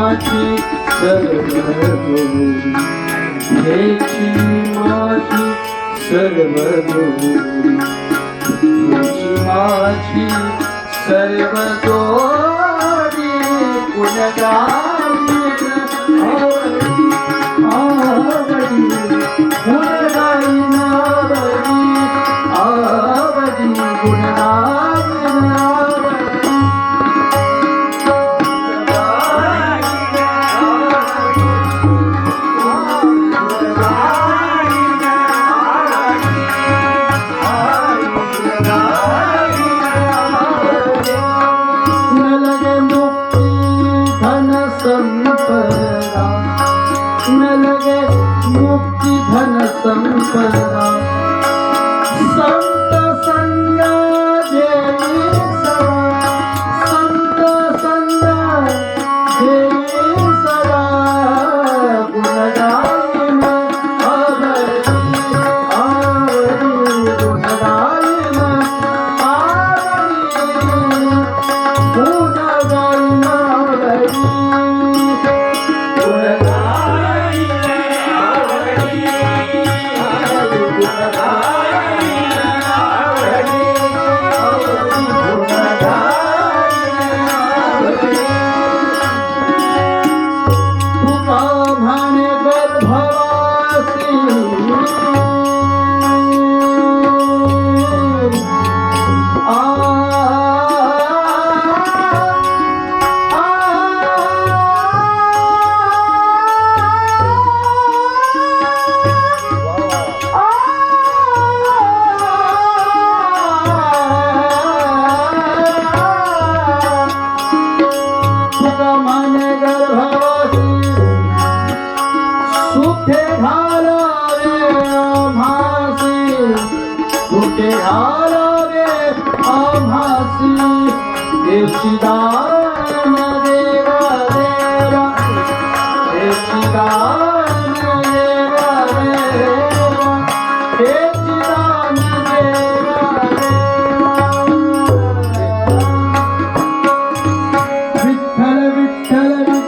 माझी सर्वदोरी हेची माझी सर्वदोरी हेची माझी सर्वदोरी गुणगायी आवडी गुणगायी आवडी न लगे मुक्ति धन संपदा संत संग देई सदा संत संग देई सदा गुणगायन आवडी आवडी गुणगायन आवडी गुणगायन आवडी सुखे घालावे आम्हासी सुखे घालावे आम्हासी देवची दान देवा देवा देवची दान